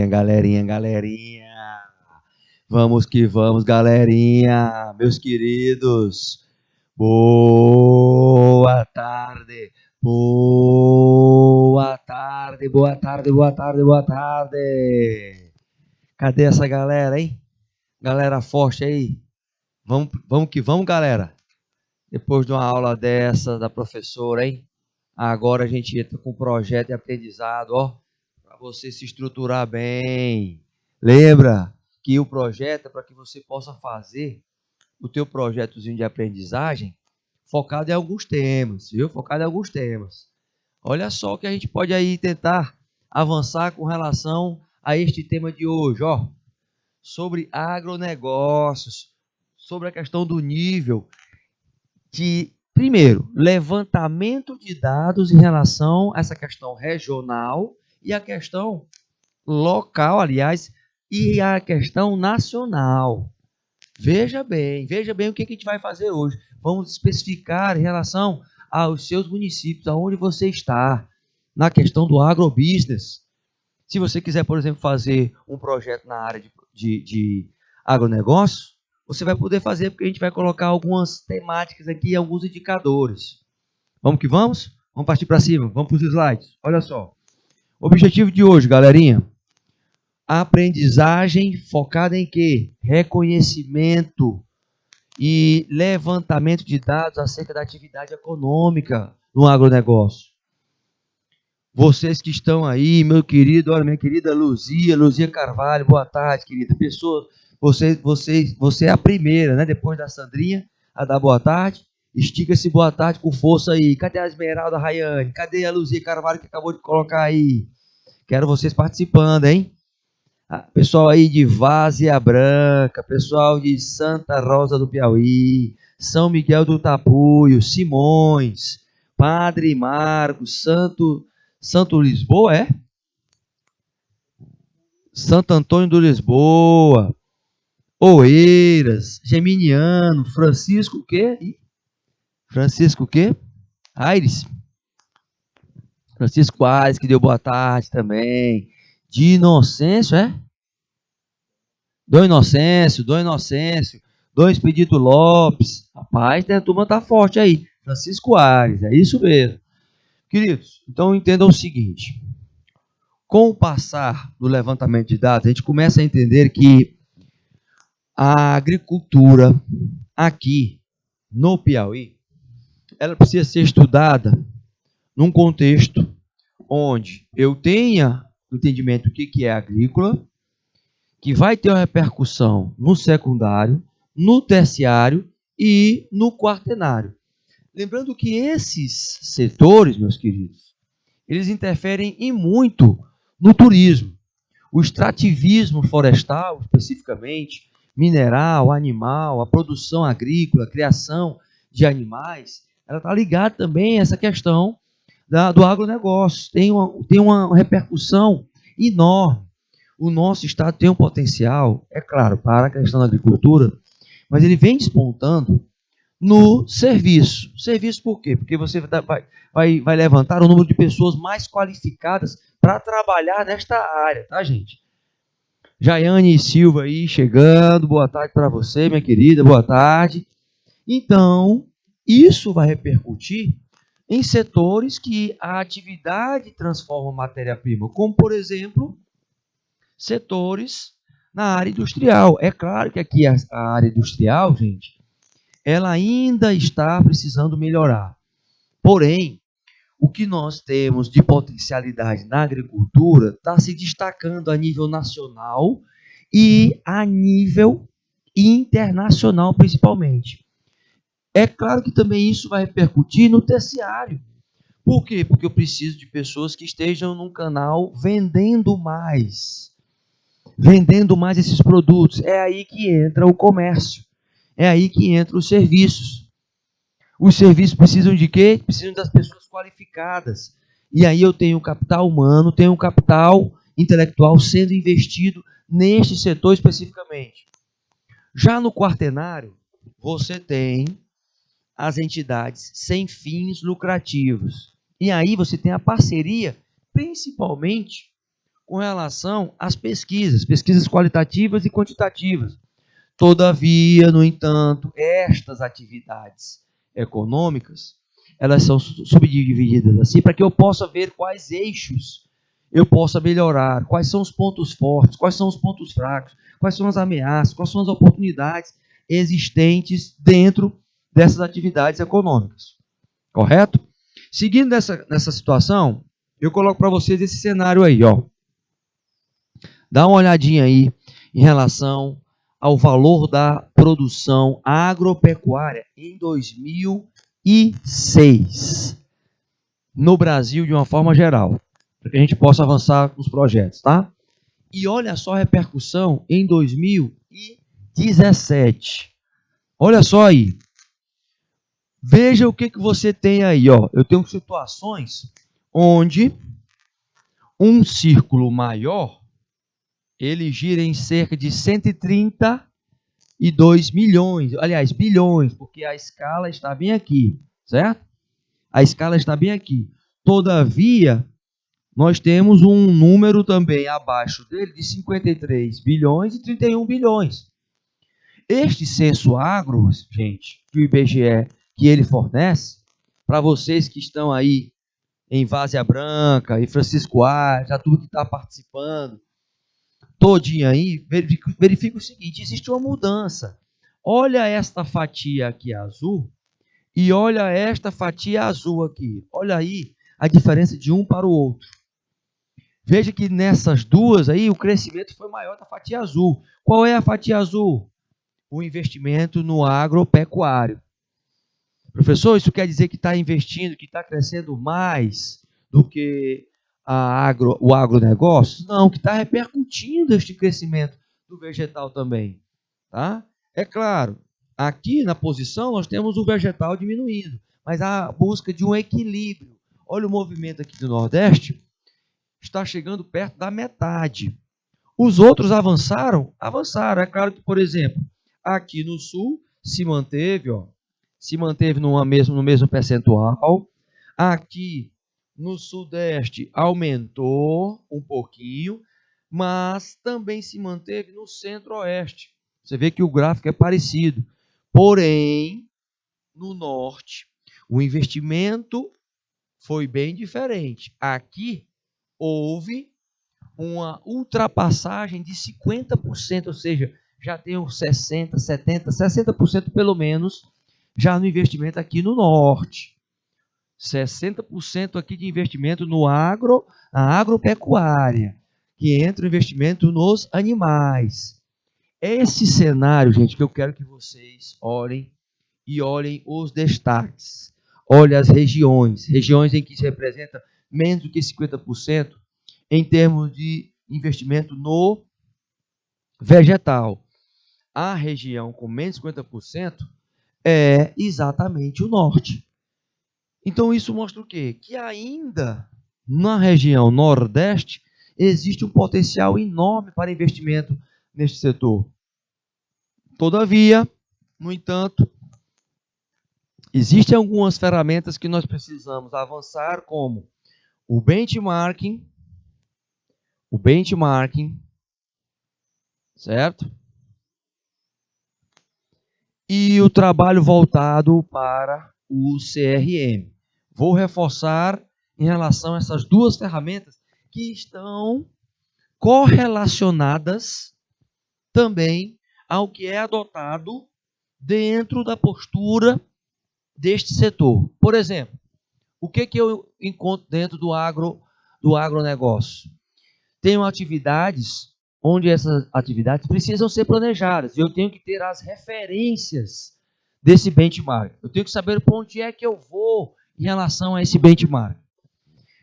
galerinha. Vamos que vamos, galerinha. Meus queridos. Boa tarde. Boa tarde. Cadê essa galera, hein? Galera forte aí. Vamos que vamos, galera. Depois de uma aula dessa da professora, hein? Agora a gente entra com um projeto de aprendizado, ó, para você se estruturar bem. Lembra que o projeto é para que você possa fazer o teu projetozinho de aprendizagem focado em alguns temas, viu? Focado em alguns temas. Olha só o que a gente pode aí tentar avançar com relação a este tema de hoje, ó, sobre agronegócios, sobre a questão do nível de, primeiro, levantamento de dados em relação a essa questão regional e a questão local, aliás, e a questão nacional. Veja bem o que a gente vai fazer hoje. Vamos especificar em relação aos seus municípios, aonde você está, na questão do agrobusiness. Se você quiser, por exemplo, fazer um projeto na área de agronegócio, você vai poder fazer, porque a gente vai colocar algumas temáticas aqui, alguns indicadores. Vamos que vamos? Vamos partir para cima, vamos para os slides. Olha só. O objetivo de hoje, galerinha, aprendizagem focada em quê? Reconhecimento e levantamento de dados acerca da atividade econômica no agronegócio. Vocês que estão aí, meu querido, olha, minha querida Luzia Carvalho, boa tarde, querida. Pessoa, você é a primeira, né? Depois da Sandrinha, a dar boa tarde. Estica esse boa tarde com força aí. Cadê a Esmeralda Rayane? Cadê a Luzia Carvalho que acabou de colocar aí? Quero vocês participando, hein? Pessoal aí de Várzea Branca, pessoal de Santa Rosa do Piauí, São Miguel do Tapuio, Simões, Padre Marcos, Santo Lisboa, é? Santo Antônio do Lisboa, Oeiras, Geminiano, Francisco o quê? Francisco o quê? Aires. Francisco Aires, que deu boa tarde também. De Inocêncio, é? Dom Inocêncio, Dom Expedito Lopes. Rapaz, a turma tá forte aí. Francisco Aires, é isso mesmo. Queridos, então entendam o seguinte. Com o passar do levantamento de dados, a gente começa a entender que a agricultura aqui no Piauí, ela precisa ser estudada num contexto onde eu tenha entendimento do que é agrícola, que vai ter uma repercussão no secundário, no terciário e no quaternário. Lembrando que esses setores, meus queridos, eles interferem em muito no turismo. O extrativismo florestal, especificamente, mineral, animal, a produção agrícola, a criação de animais, ela está ligada também a essa questão do agronegócio. Tem uma repercussão enorme. O nosso estado tem um potencial, é claro, para a questão da agricultura, mas ele vem despontando no serviço. Serviço por quê? Porque você vai levantar o número de pessoas mais qualificadas para trabalhar nesta área, tá, gente? Jaiane Silva aí chegando, boa tarde para você, minha querida, boa tarde. Então, isso vai repercutir em setores que a atividade transforma matéria-prima, como, por exemplo, setores na área industrial. É claro que aqui a área industrial, gente, ela ainda está precisando melhorar. Porém, o que nós temos de potencialidade na agricultura está se destacando a nível nacional e a nível internacional, principalmente. É claro que também isso vai repercutir no terciário. Por quê? Porque eu preciso de pessoas que estejam num canal vendendo mais esses produtos. É aí que entra o comércio. É aí que entram os serviços. Os serviços precisam de quê? Precisam das pessoas qualificadas. E aí eu tenho capital humano, tenho capital intelectual sendo investido neste setor especificamente. Já no quaternário, você tem as entidades sem fins lucrativos. E aí você tem a parceria, principalmente com relação às pesquisas qualitativas e quantitativas. Todavia, no entanto, estas atividades econômicas, elas são subdivididas assim para que eu possa ver quais eixos eu possa melhorar, quais são os pontos fortes, quais são os pontos fracos, quais são as ameaças, quais são as oportunidades existentes dentro dessas atividades econômicas. Correto? Seguindo nessa situação, eu coloco para vocês esse cenário aí, ó. Dá uma olhadinha aí em relação ao valor da produção agropecuária em 2006 no Brasil de uma forma geral, para que a gente possa avançar nos projetos, tá? E olha só a repercussão em 2017. Olha só aí. Veja o que você tem aí, ó. Eu tenho situações onde um círculo maior ele gira em cerca de 132 milhões, aliás, bilhões, porque a escala está bem aqui, certo? A escala está bem aqui. Todavia, nós temos um número também abaixo dele de 53 bilhões e 31 bilhões. Este censo agro, gente, que o IBGE que ele fornece, para vocês que estão aí em Várzea Branca, em Francisco Aires, a turma que está participando, todinha aí, verifica o seguinte, existe uma mudança. Olha esta fatia aqui azul e olha esta fatia azul aqui. Olha aí a diferença de um para o outro. Veja que nessas duas aí o crescimento foi maior da fatia azul. Qual é a fatia azul? O investimento no agropecuário. Professor, isso quer dizer que está investindo, que está crescendo mais do que o agronegócio? Não, que está repercutindo este crescimento do vegetal também. Tá? É claro, aqui na posição nós temos o vegetal diminuindo, mas a busca de um equilíbrio. Olha o movimento aqui do Nordeste, está chegando perto da metade. Os outros avançaram? Avançaram. É claro que, por exemplo, aqui no Sul se manteve, ó, no mesmo percentual. Aqui no Sudeste aumentou um pouquinho, mas também se manteve no Centro-Oeste. Você vê que o gráfico é parecido. Porém, no Norte, o investimento foi bem diferente. Aqui houve uma ultrapassagem de 50%, ou seja, já tem uns 60%, 70%, 60% pelo menos já no investimento aqui no Norte. 60% aqui de investimento na agropecuária, que entra o investimento nos animais. Esse cenário, gente, que eu quero que vocês olhem e olhem os destaques. Olha as regiões em que se representa menos do que 50% em termos de investimento no vegetal. A região com menos de 50% é exatamente o norte. Então isso mostra o quê? Que ainda na região nordeste existe um potencial enorme para investimento neste setor. Todavia, no entanto, existem algumas ferramentas que nós precisamos avançar, como o benchmarking, certo? E o trabalho voltado para o CRM. Vou reforçar em relação a essas duas ferramentas que estão correlacionadas também ao que é adotado dentro da postura deste setor. Por exemplo, o que eu encontro dentro do agronegócio? Tenho atividades onde essas atividades precisam ser planejadas. Eu tenho que ter as referências desse benchmark. Eu tenho que saber para onde é que eu vou em relação a esse benchmark.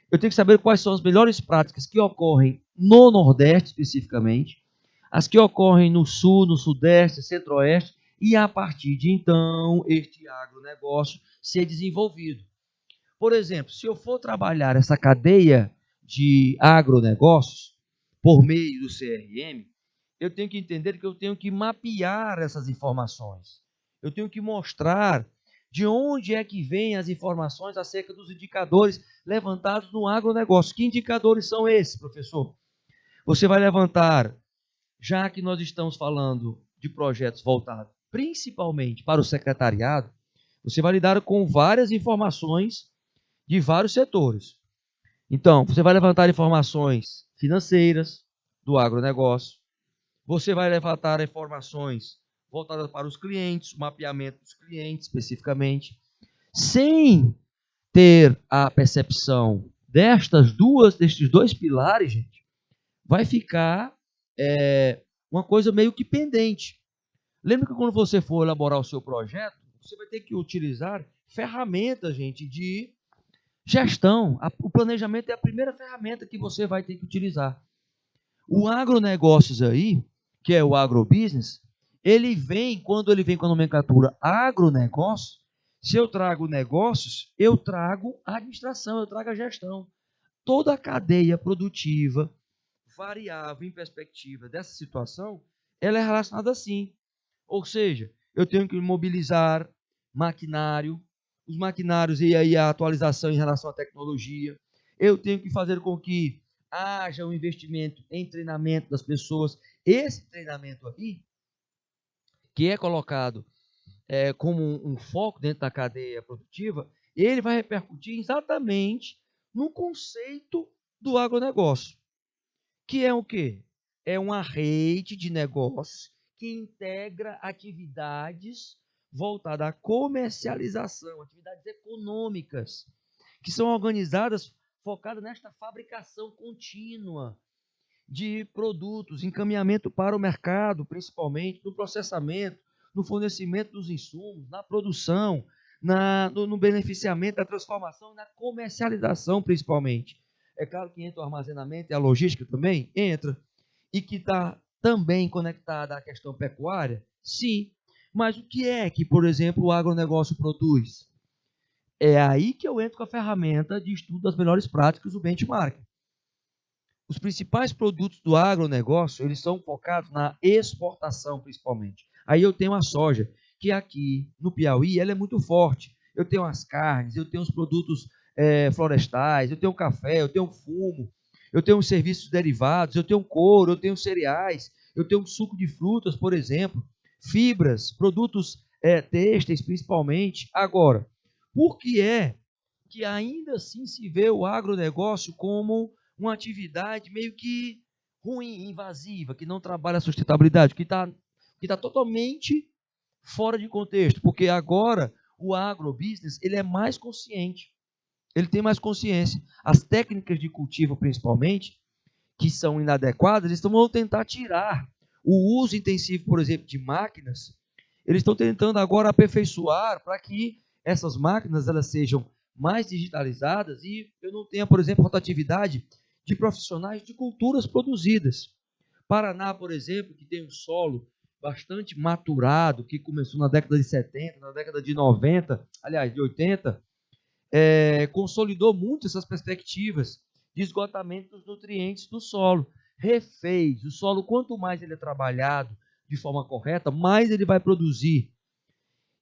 Eu tenho que saber quais são as melhores práticas que ocorrem no Nordeste, especificamente, as que ocorrem no Sul, no Sudeste, Centro-Oeste, e a partir de então, este agronegócio ser desenvolvido. Por exemplo, se eu for trabalhar essa cadeia de agronegócios por meio do CRM, eu tenho que entender que eu tenho que mapear essas informações. Eu tenho que mostrar de onde é que vêm as informações acerca dos indicadores levantados no agronegócio. Que indicadores são esses, professor? Você vai levantar, já que nós estamos falando de projetos voltados principalmente para o secretariado, você vai lidar com várias informações de vários setores. Então, você vai levantar informações financeiras do agronegócio, você vai levantar informações voltadas para os clientes, o mapeamento dos clientes especificamente, sem ter a percepção destes dois pilares, gente, vai ficar uma coisa meio que pendente. Lembra que quando você for elaborar o seu projeto, você vai ter que utilizar ferramentas, gente, de gestão. O planejamento é a primeira ferramenta que você vai ter que utilizar. O agronegócios aí, que é o agrobusiness, quando ele vem com a nomenclatura agronegócio, se eu trago negócios, eu trago a administração, eu trago a gestão. Toda a cadeia produtiva, variável em perspectiva dessa situação, ela é relacionada assim. Ou seja, eu tenho que mobilizar maquinário, os maquinários e aí a atualização em relação à tecnologia. Eu tenho que fazer com que haja um investimento em treinamento das pessoas. Esse treinamento aqui, que é colocado como um foco dentro da cadeia produtiva, ele vai repercutir exatamente no conceito do agronegócio, que é o quê? É uma rede de negócios que integra atividades voltadas à comercialização, atividades econômicas, que são organizadas focadas nesta fabricação contínua de produtos, encaminhamento para o mercado, principalmente, no processamento, no fornecimento dos insumos, na produção, no beneficiamento da transformação e na comercialização, principalmente. É claro que entra o armazenamento e a logística também, entra, e que está também conectada à questão pecuária, sim. Mas o que é que, por exemplo, o agronegócio produz? É aí que eu entro com a ferramenta de estudo das melhores práticas, o benchmark. Os principais produtos do agronegócio, eles são focados na exportação, principalmente. Aí eu tenho a soja, que aqui no Piauí ela é muito forte. Eu tenho as carnes, eu tenho os produtos florestais, eu tenho o café, eu tenho o fumo, eu tenho os serviços derivados, eu tenho couro, eu tenho cereais, eu tenho suco de frutas, por exemplo, fibras, produtos têxteis, principalmente. Agora, por que é que ainda assim se vê o agronegócio como uma atividade meio que ruim, invasiva, que não trabalha a sustentabilidade, que está totalmente fora de contexto, porque agora o agrobusiness ele é mais consciente, ele tem mais consciência. As técnicas de cultivo, principalmente, que são inadequadas, eles vão tentar tirar o uso intensivo, por exemplo, de máquinas. Eles estão tentando agora aperfeiçoar para que essas máquinas elas sejam mais digitalizadas e eu não tenha, por exemplo, rotatividade de profissionais de culturas produzidas. Paraná, por exemplo, que tem um solo bastante maturado, que começou na década de 70, na década de 90, aliás, de 80, consolidou muito essas perspectivas de esgotamento dos nutrientes do solo. Refez o solo, quanto mais ele é trabalhado de forma correta, mais ele vai produzir.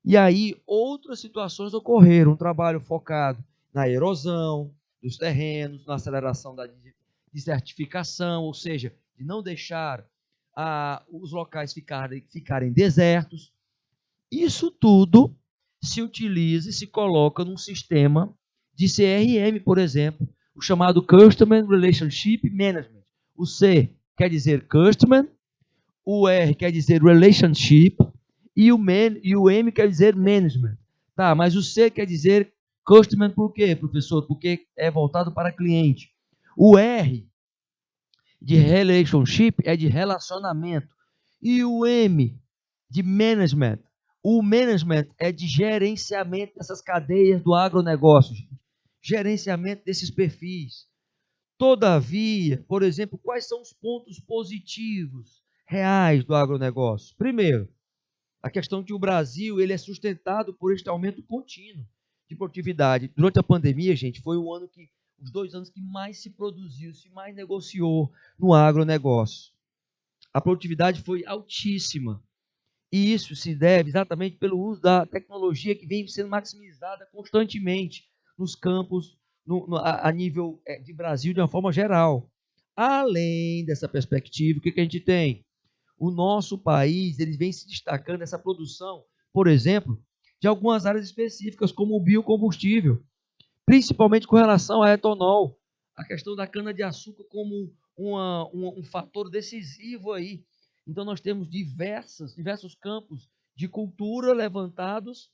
E aí outras situações ocorreram, um trabalho focado na erosão dos terrenos, na aceleração da desertificação, ou seja, de não deixar os locais ficarem desertos. Isso tudo se utiliza e se coloca num sistema de CRM, por exemplo, o chamado Customer Relationship Management. O C quer dizer Customer, o R quer dizer Relationship e o M quer dizer Management. Tá, mas o C quer dizer Customer por quê, professor? Porque é voltado para cliente. O R de Relationship é de relacionamento. E o M de Management. O management é de gerenciamento dessas cadeias do agronegócio, gerenciamento desses perfis. Todavia, por exemplo, quais são os pontos positivos reais do agronegócio? Primeiro, a questão de que o Brasil ele é sustentado por este aumento contínuo de produtividade. Durante a pandemia, gente, foi os 2 anos que mais se produziu, se mais negociou no agronegócio. A produtividade foi altíssima. E isso se deve exatamente pelo uso da tecnologia que vem sendo maximizada constantemente nos campos, a nível de Brasil, de uma forma geral. Além dessa perspectiva, o que a gente tem? O nosso país ele vem se destacando nessa produção, por exemplo, de algumas áreas específicas, como o biocombustível, principalmente com relação a etanol, a questão da cana-de-açúcar como um fator decisivo aí. Então, nós temos diversos campos de cultura levantados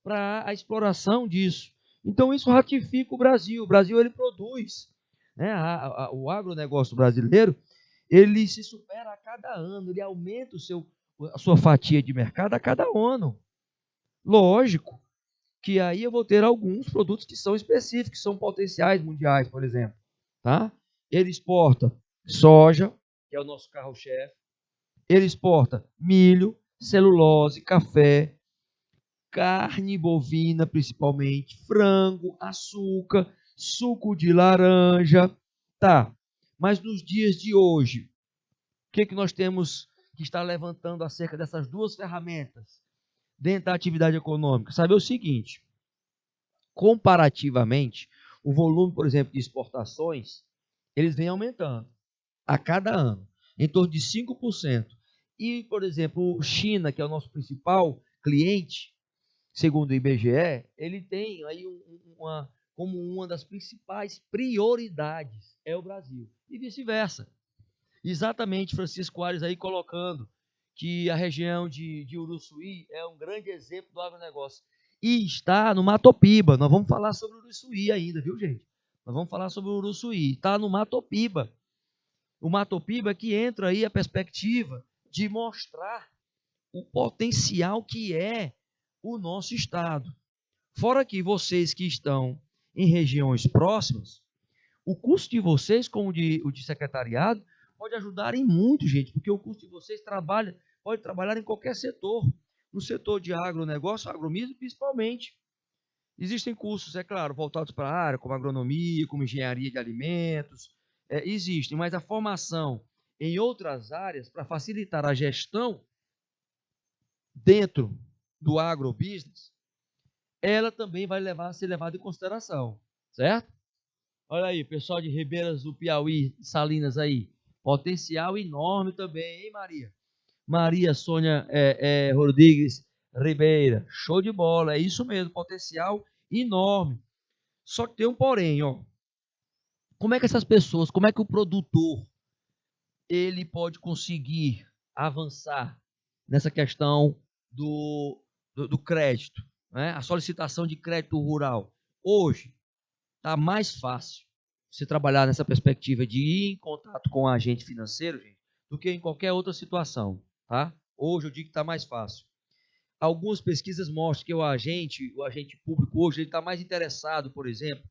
para a exploração disso. Então, isso ratifica o Brasil. O Brasil ele produz, né, o agronegócio brasileiro, ele se supera a cada ano, ele aumenta a sua fatia de mercado a cada ano. Lógico que aí eu vou ter alguns produtos que são específicos, que são potenciais mundiais, por exemplo. Tá? Ele exporta soja, que é o nosso carro-chefe. Ele exporta milho, celulose, café, carne bovina, principalmente, frango, açúcar, suco de laranja. Tá, mas nos dias de hoje, o que nós temos que estar levantando acerca dessas duas ferramentas dentro da atividade econômica? Saber o seguinte: comparativamente, o volume, por exemplo, de exportações, eles vêm aumentando a cada ano, em torno de 5%. E, por exemplo, China, que é o nosso principal cliente, segundo o IBGE, ele tem aí como uma das principais prioridades é o Brasil. E vice-versa. Exatamente, Francisco Aires aí colocando que a região de Uruçuí é um grande exemplo do agronegócio. E está no Matopiba. Nós vamos falar sobre o Uruçuí ainda, viu, gente? Nós vamos falar sobre o Uruçuí. Está no Matopiba. O Matopiba que entra aí a perspectiva de mostrar o potencial que é o nosso estado. Fora que vocês que estão em regiões próximas, o custo de vocês, como o de secretariado, pode ajudar em muito, gente, porque o custo de vocês pode trabalhar em qualquer setor. No setor de agronegócio, agromismo, principalmente. Existem cursos, é claro, voltados para a área, como agronomia, como engenharia de alimentos, existem, mas a formação em outras áreas para facilitar a gestão dentro do agrobusiness, ela também vai ser levada em consideração, certo? Olha aí, pessoal de Ribeiras do Piauí, Salinas aí, potencial enorme também, hein, Maria? Maria Sônia Rodrigues Ribeira, show de bola, é isso mesmo, potencial enorme. Só que tem um porém, ó. Como é que essas pessoas, como é que o produtor, ele pode conseguir avançar nessa questão do crédito, né? A solicitação de crédito rural. Hoje, está mais fácil você trabalhar nessa perspectiva de ir em contato com o agente financeiro, gente, do que em qualquer outra situação, tá? Hoje eu digo que está mais fácil. Algumas pesquisas mostram que o agente público hoje, ele está mais interessado, por exemplo,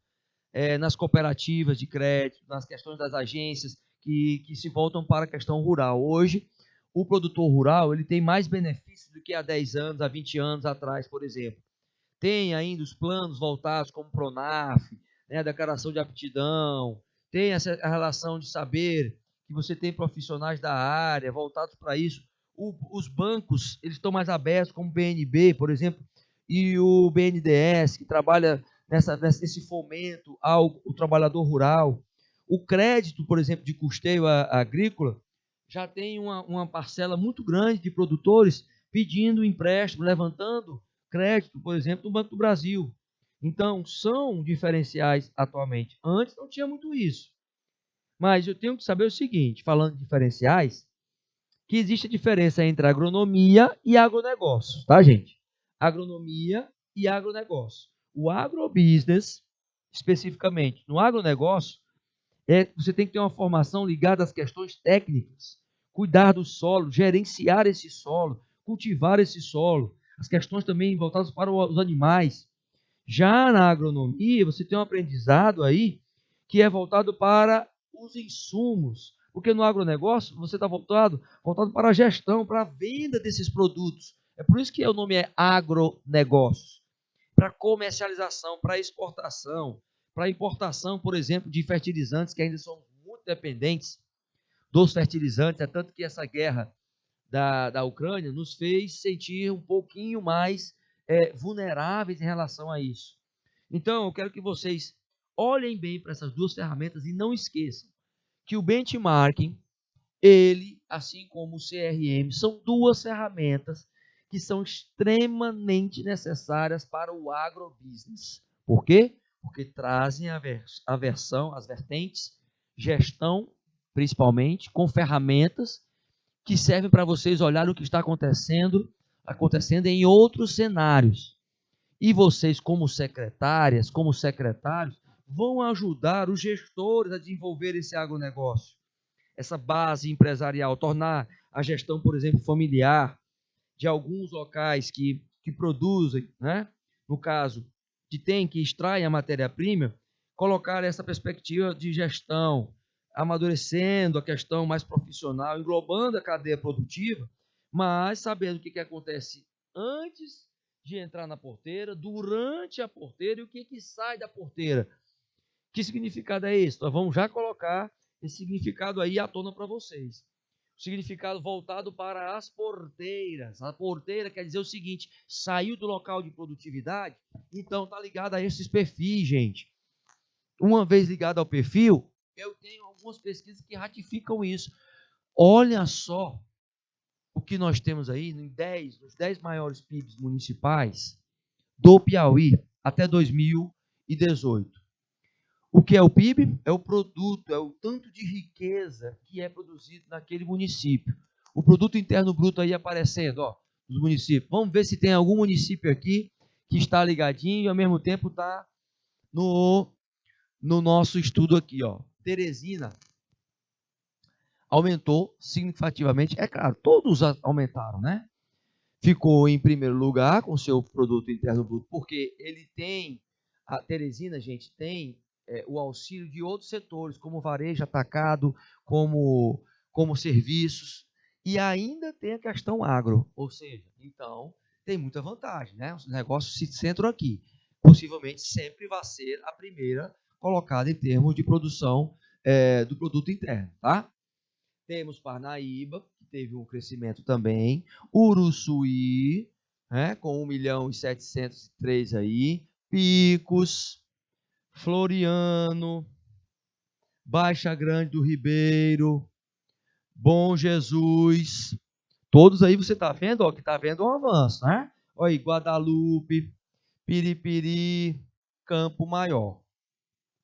nas cooperativas de crédito, nas questões das agências que se voltam para a questão rural. Hoje, o produtor rural ele tem mais benefícios do que há 10 anos, há 20 anos atrás, por exemplo. Tem ainda os planos voltados como o Pronaf, né, a declaração de aptidão, tem a relação de saber que você tem profissionais da área voltados para isso. Os bancos eles estão mais abertos, como o BNB, por exemplo, e o BNDES, que trabalha nesse fomento ao trabalhador rural. O crédito, por exemplo, de custeio agrícola, já tem uma parcela muito grande de produtores pedindo empréstimo, levantando crédito, por exemplo, no Banco do Brasil. Então, são diferenciais atualmente. Antes não tinha muito isso. Mas eu tenho que saber o seguinte, falando de diferenciais, que existe a diferença entre agronomia e agronegócio, tá, gente? Agronomia e agronegócio. O agrobusiness, especificamente no agronegócio, você tem que ter uma formação ligada às questões técnicas, cuidar do solo, gerenciar esse solo, cultivar esse solo, as questões também voltadas para os animais. Já na agronomia, você tem um aprendizado aí que é voltado para os insumos, porque no agronegócio você está voltado para a gestão, para a venda desses produtos. É por isso que o nome é agronegócio, para comercialização, para exportação, para importação, por exemplo, de fertilizantes que ainda são muito dependentes dos fertilizantes, é tanto que essa guerra da Ucrânia nos fez sentir um pouquinho mais vulneráveis em relação a isso. Então, eu quero que vocês olhem bem para essas duas ferramentas e não esqueçam que o benchmarking, ele, assim como o CRM, são duas ferramentas que são extremamente necessárias para o agrobusiness. Por quê? Porque trazem a versão, as vertentes, gestão, principalmente, com ferramentas que servem para vocês olhar o que está acontecendo em outros cenários. E vocês, como secretárias, como secretários, vão ajudar os gestores a desenvolver esse agronegócio, essa base empresarial, tornar a gestão, por exemplo, familiar, de alguns locais que produzem, né? No caso, que extraem a matéria-prima, colocar essa perspectiva de gestão, amadurecendo a questão mais profissional, englobando a cadeia produtiva, mas sabendo o que acontece antes de entrar na porteira, durante a porteira e o que sai da porteira. Que significado é esse? Nós vamos já colocar esse significado aí à tona para vocês. O significado voltado para as porteiras. A porteira quer dizer o seguinte: saiu do local de produtividade, então está ligado a esses perfis, gente. Uma vez ligado ao perfil, eu tenho algumas pesquisas que ratificam isso. Olha só o que nós temos aí nos 10 maiores PIBs municipais do Piauí até 2018. O que é o PIB? É o produto, é o tanto de riqueza que é produzido naquele município. O produto interno bruto aí aparecendo, ó, dos municípios. Vamos ver se tem algum município aqui que está ligadinho e ao mesmo tempo está no nosso estudo aqui, ó. Teresina aumentou significativamente. É claro, todos aumentaram, né? Ficou em primeiro lugar com seu produto interno bruto, porque ele tem, a Teresina, gente, tem o auxílio de outros setores, como varejo, atacado, como serviços, e ainda tem a questão agro, ou seja, então tem muita vantagem, né? Os negócios se centram aqui. Possivelmente sempre vai ser a primeira colocada em termos de produção do produto interno, tá? Temos Parnaíba, que teve um crescimento também, Uruçuí, né, com 1.703.000 aí, Picos, Floriano, Baixa Grande do Ribeiro, Bom Jesus, todos aí você está vendo, ó, que está vendo um avanço, né? Olha aí, Guadalupe, Piripiri, Campo Maior.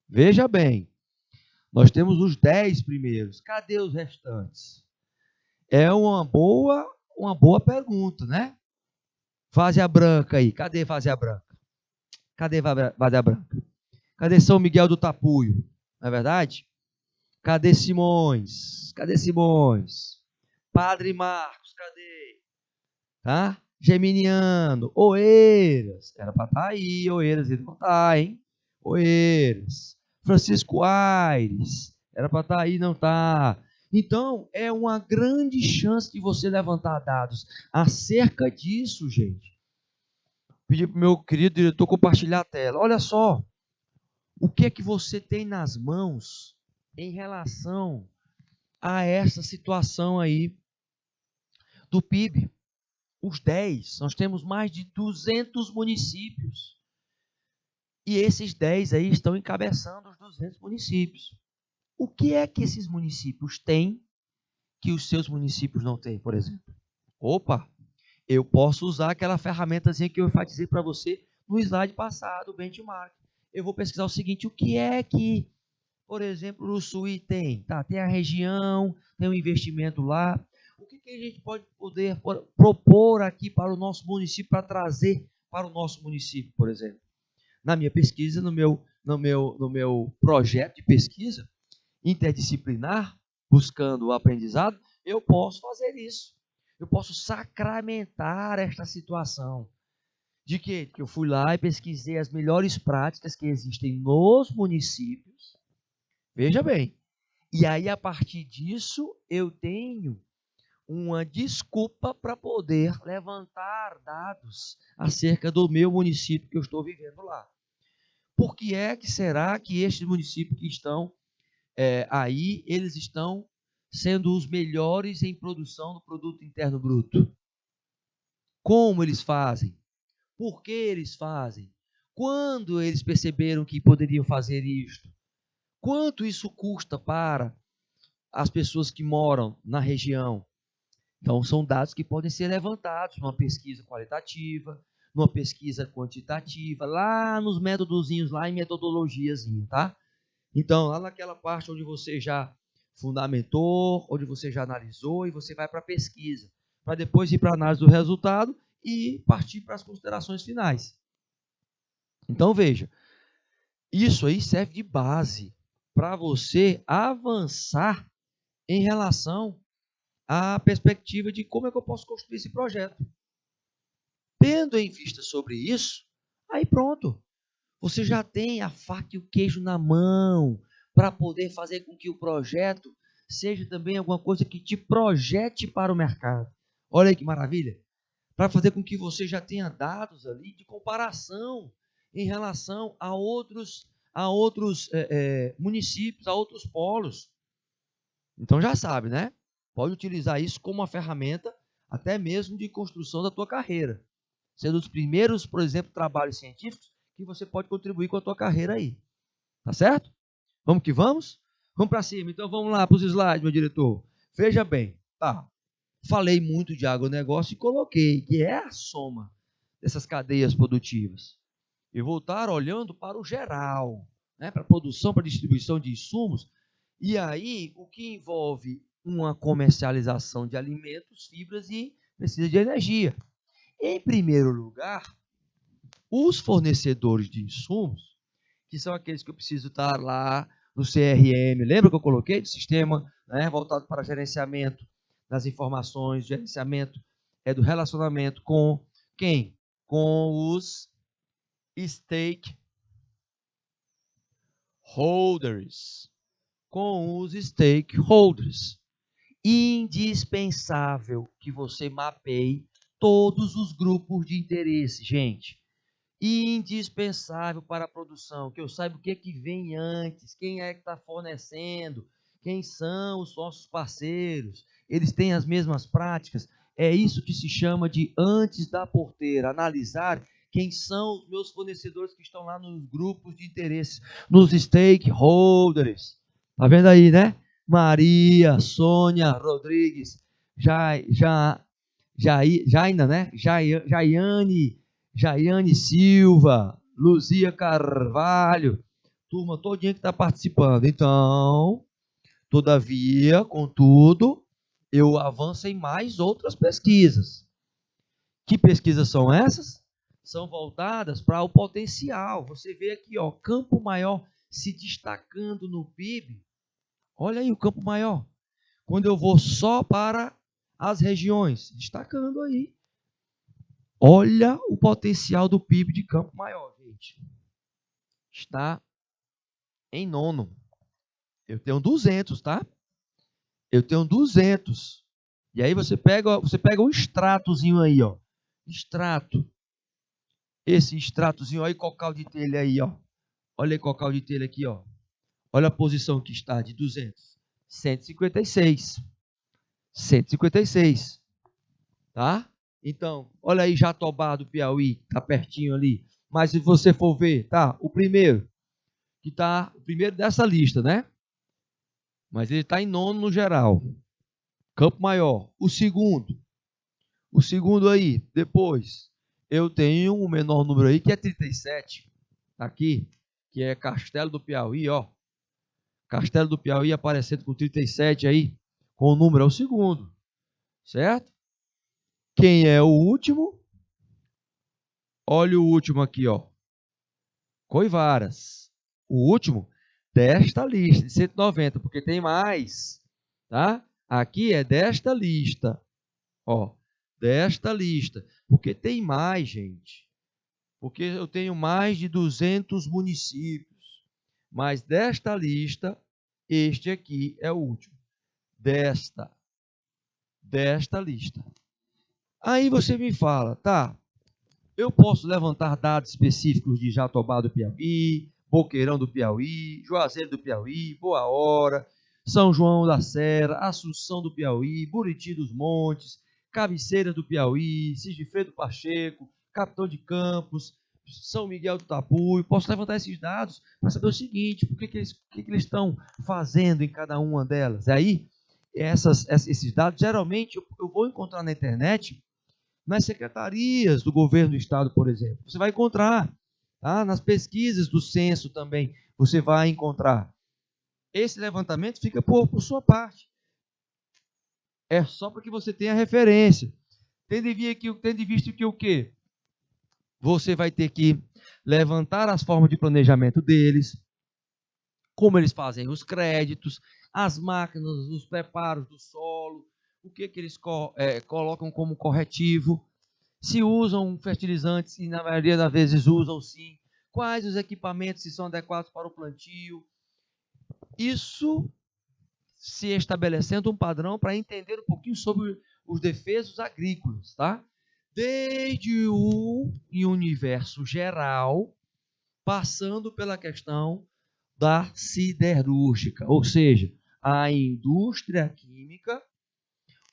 Veja bem, nós temos os 10 primeiros, cadê os restantes? É uma boa pergunta, né? Várzea Branca aí, cadê Várzea Branca? Cadê Várzea Branca? Cadê São Miguel do Tapuio? Não é verdade? Cadê Simões? Cadê Simões? Padre Marcos, cadê? Tá? Geminiano, Oeiras, era para estar aí, Oeiras, ele não está, hein? Oeiras, Francisco Aires, era para estar aí, não está. Então, é uma grande chance de você levantar dados acerca disso, gente. Pedi para o meu querido diretor compartilhar a tela. Olha só, o que é que você tem nas mãos em relação a essa situação aí do PIB. Os 10, nós temos mais de 200 municípios. E esses 10 aí estão encabeçando os 200 municípios. O que é que esses municípios têm que os seus municípios não têm, por exemplo? Opa, eu posso usar aquela ferramentazinha que eu enfatizei para você no slide passado, o benchmark. Eu vou pesquisar o seguinte: o que é que, por exemplo, o Uruçuí tem? Tá, tem a região, tem um investimento lá. O que a gente pode poder propor aqui para o nosso município, para trazer para o nosso município, por exemplo? Na minha pesquisa, no meu projeto de pesquisa interdisciplinar, buscando o aprendizado, eu posso fazer isso. Eu posso sacramentar esta situação. De quê? Que eu fui lá e pesquisei as melhores práticas que existem nos municípios. Veja bem. E aí, a partir disso, eu tenho uma desculpa para poder levantar dados acerca do meu município que eu estou vivendo lá. Por que é que será que estes municípios que estão aí, eles estão sendo os melhores em produção do produto interno bruto? Como eles fazem? Por que eles fazem? Quando eles perceberam que poderiam fazer isto? Quanto isso custa para as pessoas que moram na região. Então, são dados que podem ser levantados numa pesquisa qualitativa, numa pesquisa quantitativa, lá nos métodozinhos, lá em metodologiazinha, tá? Então, lá naquela parte onde você já fundamentou, onde você já analisou, e você vai para a pesquisa, para depois ir para a análise do resultado e partir para as considerações finais. Então, veja, isso aí serve de base para você avançar em relação à perspectiva de como é que eu posso construir esse projeto. Tendo em vista sobre isso, aí pronto. Você já tem a faca e o queijo na mão para poder fazer com que o projeto seja também alguma coisa que te projete para o mercado. Olha aí que maravilha. Para fazer com que você já tenha dados ali de comparação em relação a outros municípios, a outros polos. Então já sabe, né? Pode utilizar isso como uma ferramenta até mesmo de construção da tua carreira. Sendo os primeiros, por exemplo, trabalhos científicos que você pode contribuir com a tua carreira aí. Tá certo? Vamos que vamos? Vamos para cima. Então vamos lá para os slides, meu diretor. Veja bem, tá? Falei muito de agronegócio e coloquei que é a soma dessas cadeias produtivas. E voltar olhando para o geral, né? Para a produção, para a distribuição de insumos. E aí, o que envolve uma comercialização de alimentos, fibras e precisa de energia. Em primeiro lugar, os fornecedores de insumos, que são aqueles que eu preciso estar lá no CRM, lembra que eu coloquei do sistema, né, voltado para gerenciamento das informações, gerenciamento do relacionamento com quem? Com os stakeholders. Com os stakeholders. Indispensável que você mapeie todos os grupos de interesse, gente. Indispensável para a produção, que eu saiba o que é que vem antes, quem é que está fornecendo, quem são os nossos parceiros, eles têm as mesmas práticas. É isso que se chama de antes da porteira, analisar quem são os meus fornecedores que estão lá nos grupos de interesse, nos stakeholders. Tá vendo aí, né? Maria, Sônia, Rodrigues, Jaina, né? Jaiane Silva, Luzia Carvalho, turma todinha que está participando. Então, todavia, contudo, eu avanço em mais outras pesquisas. Que pesquisas são essas? São voltadas para o potencial. Você vê aqui, ó, Campo Maior se destacando no PIB. Olha aí o Campo Maior. Quando eu vou só para as regiões, destacando aí. Olha o potencial do PIB de Campo Maior, gente. Está em nono. Eu tenho 200, tá? Eu tenho 200. E aí você pega um extratozinho aí, ó. Extrato. Esse extratozinho, olha o cocal de telha aí, ó. Olha o cocal de telha aqui, ó. Olha a posição que está de 200. 156. 156. Tá? Então, olha aí Jatobá do Piauí, tá pertinho ali. Mas se você for ver, tá? O primeiro dessa lista, né? Mas ele está em nono no geral. Campo Maior. O segundo aí, depois, eu tenho um menor número aí, que é 37. Aqui, que é Castelo do Piauí, ó. Castelo do Piauí aparecendo com 37 aí, com o número, é o segundo. Certo? Quem é o último? Olha o último aqui, ó. Coivaras. O último desta lista, de 190, porque tem mais, tá? Aqui é desta lista, ó, desta lista, porque tem mais, gente. Porque eu tenho mais de 200 municípios, mas desta lista, este aqui é o último, desta lista. Aí você me fala, tá, eu posso levantar dados específicos de Jatobá do Piauí, Boqueirão do Piauí, Juazeiro do Piauí, Boa Hora, São João da Serra, Assunção do Piauí, Buriti dos Montes, Cabeceiras do Piauí, Sigifredo Pacheco, Capitão de Campos, São Miguel do Tapuio, posso levantar esses dados para saber o seguinte, o que eles estão fazendo em cada uma delas. Aí, esses dados, geralmente, eu vou encontrar na internet, nas secretarias do governo do estado, por exemplo. Você vai encontrar, tá? Nas pesquisas do censo também, você vai encontrar. Esse levantamento fica por sua parte. É só para que você tenha referência. Tendo em vista que o quê? Você vai ter que levantar as formas de planejamento deles, como eles fazem os créditos, as máquinas, os preparos do solo, o que eles colocam como corretivo, se usam fertilizantes, e na maioria das vezes usam sim, quais os equipamentos se são adequados para o plantio. Isso se estabelecendo um padrão para entender um pouquinho sobre os defesos agrícolas, tá? Desde o universo geral, passando pela questão da siderúrgica, ou seja, a indústria química,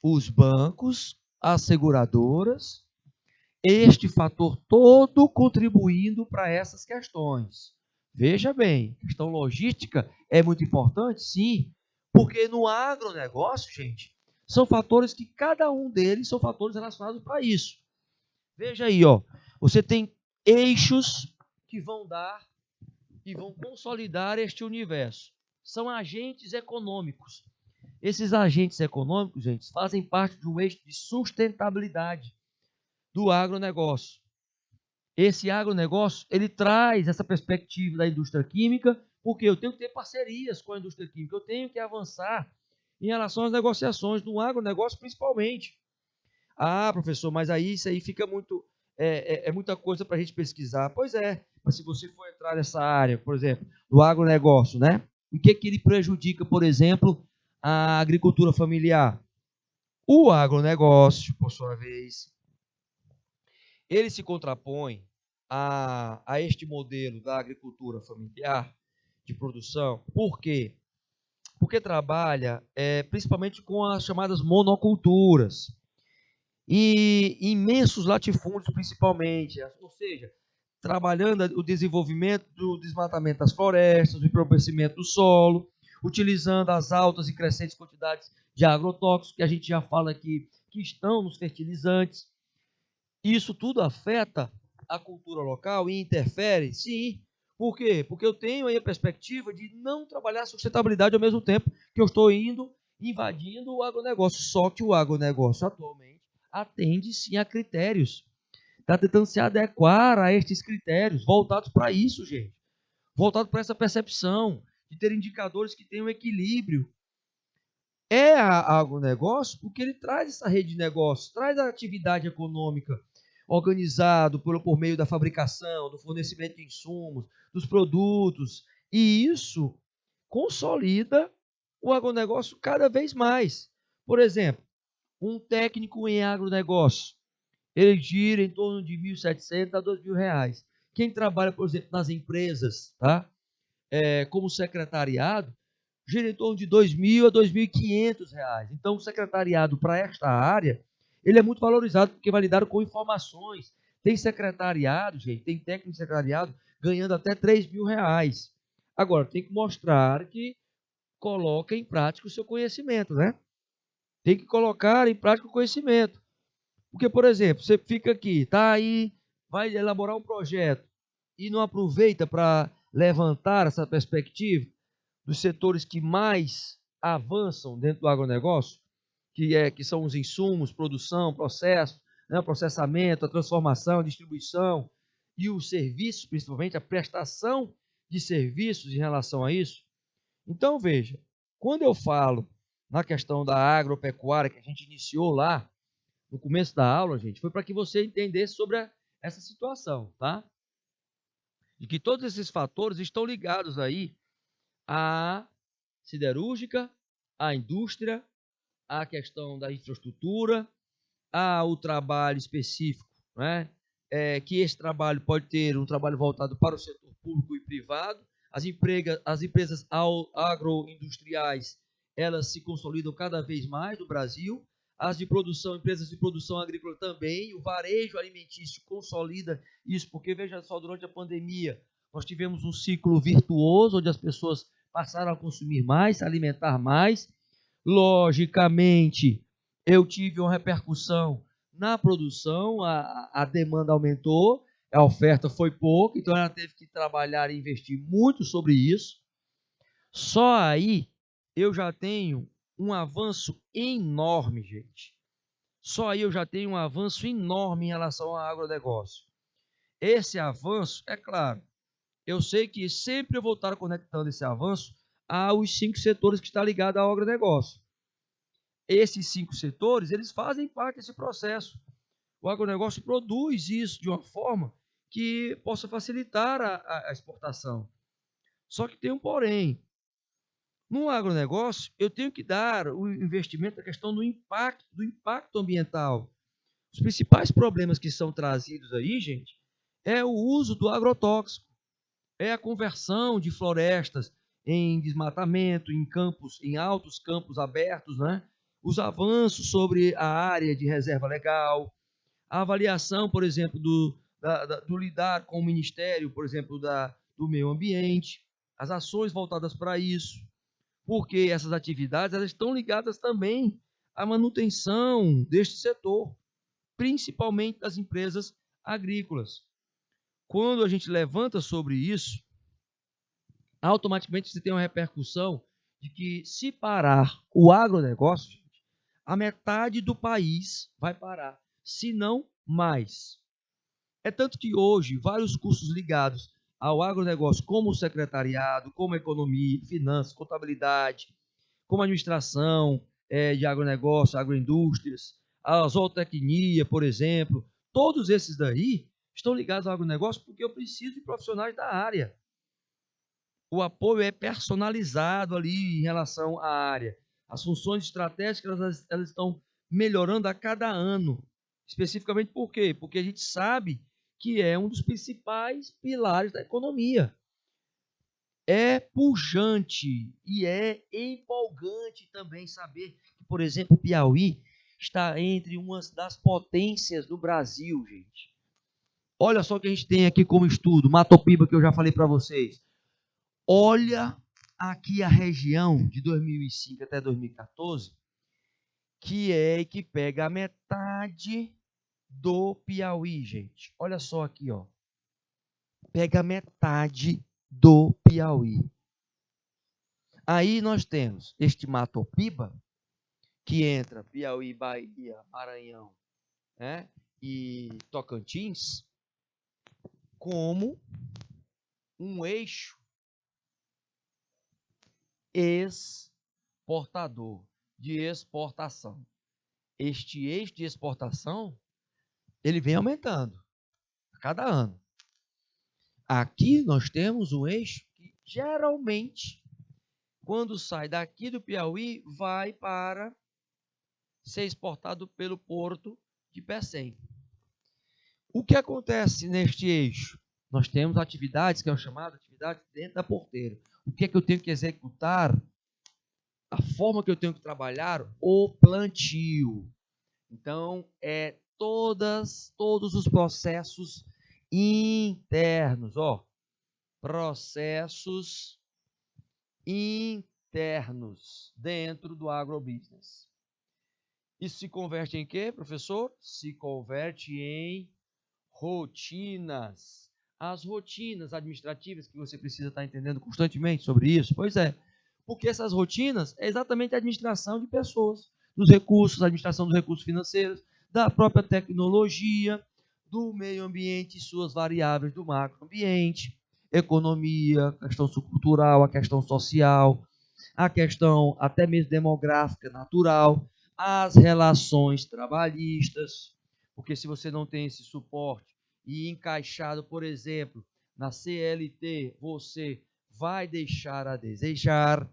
os bancos, as seguradoras, este fator todo contribuindo para essas questões. Veja bem, questão logística é muito importante, sim, porque no agronegócio, gente, são fatores que cada um deles são fatores relacionados para isso. Veja aí, ó, você tem eixos que vão dar e vão consolidar este universo. São agentes econômicos. Esses agentes econômicos, gente, fazem parte de um eixo de sustentabilidade do agronegócio. Esse agronegócio, ele traz essa perspectiva da indústria química, porque eu tenho que ter parcerias com a indústria química, eu tenho que avançar em relação às negociações do agronegócio, principalmente. Ah, professor, mas aí isso aí fica muito... É muita coisa para a gente pesquisar. Pois é, mas se você for entrar nessa área, por exemplo, do agronegócio, né? O que ele prejudica, por exemplo, a agricultura familiar? O agronegócio, por sua vez, ele se contrapõe a este modelo da agricultura familiar de produção. Por quê? Porque trabalha principalmente com as chamadas monoculturas e imensos latifúndios, principalmente, ou seja, trabalhando o desenvolvimento do desmatamento das florestas, o empobrecimento do solo, utilizando as altas e crescentes quantidades de agrotóxicos, que a gente já fala aqui, que estão nos fertilizantes. Isso tudo afeta a cultura local e interfere? Sim. Por quê? Porque eu tenho aí a perspectiva de não trabalhar a sustentabilidade ao mesmo tempo que eu estou invadindo o agronegócio. Só que o agronegócio atualmente atende sim a critérios. Está tentando se adequar a estes critérios, voltados para isso, gente. Voltado para essa percepção de ter indicadores que tenham equilíbrio. Agronegócio porque ele traz essa rede de negócios, traz a atividade econômica organizado por meio da fabricação, do fornecimento de insumos, dos produtos, e isso consolida o agronegócio cada vez mais. Por exemplo, um técnico em agronegócio, ele gira em torno de R$ 1.700 a R$ 2.000. Quem trabalha, por exemplo, nas empresas, tá? Como secretariado, gira em torno de R$ 2.000 a R$ 2.500. Então, o secretariado para esta área, ele é muito valorizado porque vai lidar com informações. Tem secretariado, gente, tem técnico de secretariado ganhando até R$ 3.000. Agora, tem que mostrar que coloca em prática o seu conhecimento, né? Tem que colocar em prática o conhecimento. Porque, por exemplo, você fica aqui, tá aí, vai elaborar um projeto e não aproveita para levantar essa perspectiva dos setores que mais avançam dentro do agronegócio, que são os insumos, produção, processo, né, processamento, a transformação, a distribuição e os serviços, principalmente a prestação de serviços em relação a isso. Então, veja, quando eu falo na questão da agropecuária, que a gente iniciou lá no começo da aula, gente, foi para que você entendesse sobre essa situação, tá? De que todos esses fatores estão ligados aí à siderúrgica, à indústria, à questão da infraestrutura, ao trabalho específico, né? Que esse trabalho pode ter um trabalho voltado para o setor público e privado. As empresas agroindustriais, elas se consolidam cada vez mais no Brasil. as de produção, empresas de produção agrícola também, o varejo alimentício consolida isso, porque veja só, durante a pandemia, nós tivemos um ciclo virtuoso, onde as pessoas passaram a consumir mais, a alimentar mais. Logicamente, eu tive uma repercussão na produção, a demanda aumentou, a oferta foi pouca, então ela teve que trabalhar e investir muito sobre isso. Só aí eu já tenho um avanço enorme, gente. Só aí eu já tenho um avanço enorme em relação ao agronegócio. Esse avanço, é claro, eu sei que sempre eu vou estar conectando esse avanço aos 5 setores que estão ligados ao agronegócio. Esses 5 setores, eles fazem parte desse processo. O agronegócio produz isso de uma forma que possa facilitar a exportação. Só que tem um porém. No agronegócio, eu tenho que dar o investimento na questão do impacto ambiental. Os principais problemas que são trazidos aí, gente, é o uso do agrotóxico, é a conversão de florestas em desmatamento, em campos, em altos campos abertos, né? Os avanços sobre a área de reserva legal, a avaliação, por exemplo, do lidar com o Ministério, por exemplo, do Meio Ambiente, as ações voltadas para isso, porque essas atividades elas estão ligadas também à manutenção deste setor, principalmente das empresas agrícolas. Quando a gente levanta sobre isso, automaticamente você tem uma repercussão de que se parar o agronegócio, gente, a metade do país vai parar, se não mais. É tanto que hoje vários cursos ligados ao agronegócio, como o secretariado, como economia, finanças, contabilidade, como administração de agronegócio, agroindústrias, a zootecnia, por exemplo, todos esses daí estão ligados ao agronegócio porque eu preciso de profissionais da área. O apoio é personalizado ali em relação à área. As funções estratégicas elas estão melhorando a cada ano. Especificamente por quê? Porque a gente sabe que é um dos principais pilares da economia. É pujante e é empolgante também saber que, por exemplo, o Piauí está entre uma das potências do Brasil, gente. Olha só o que a gente tem aqui como estudo, Matopiba, que eu já falei para vocês. Olha aqui a região de 2005 até 2014, que pega a metade do Piauí, gente. Olha só aqui, ó. Pega a metade do Piauí. Aí nós temos este Matopiba, que entra Piauí, Bahia, Maranhão, né, e Tocantins, como um eixo exportador, de exportação. Este eixo de exportação, ele vem aumentando a cada ano. Aqui nós temos um eixo que geralmente, quando sai daqui do Piauí, vai para ser exportado pelo porto de Pecém. O que acontece neste eixo? Nós temos atividades que é chamada atividade dentro da porteira. O que é que eu tenho que executar? A forma que eu tenho que trabalhar? O plantio. Então, todos os processos internos, ó. Processos internos dentro do agrobusiness. Isso se converte em quê, professor? Se converte em rotinas. As rotinas administrativas que você precisa estar entendendo constantemente sobre isso. Pois é, porque essas rotinas é exatamente a administração de pessoas, dos recursos, a administração dos recursos financeiros, da própria tecnologia, do meio ambiente e suas variáveis do macroambiente, economia, a questão cultural, a questão social, a questão até mesmo demográfica, natural, as relações trabalhistas, porque se você não tem esse suporte e encaixado, por exemplo, na CLT, você vai deixar a desejar.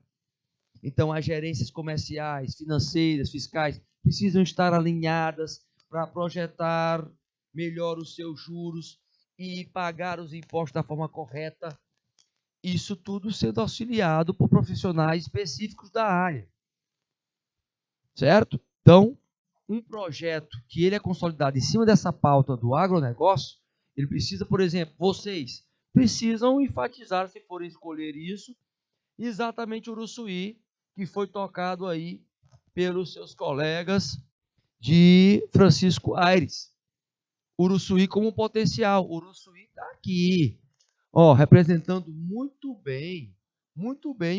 Então, as gerências comerciais, financeiras, fiscais, precisam estar alinhadas para projetar melhor os seus juros e pagar os impostos da forma correta. Isso tudo sendo auxiliado por profissionais específicos da área. Certo? Então, um projeto que ele é consolidado em cima dessa pauta do agronegócio, ele precisa, por exemplo, vocês precisam enfatizar, se forem escolher isso, exatamente o Uruçuí, que foi tocado aí pelos seus colegas de Francisco Aires. Uruçuí como potencial. Uruçuí está aqui, ó, representando muito bem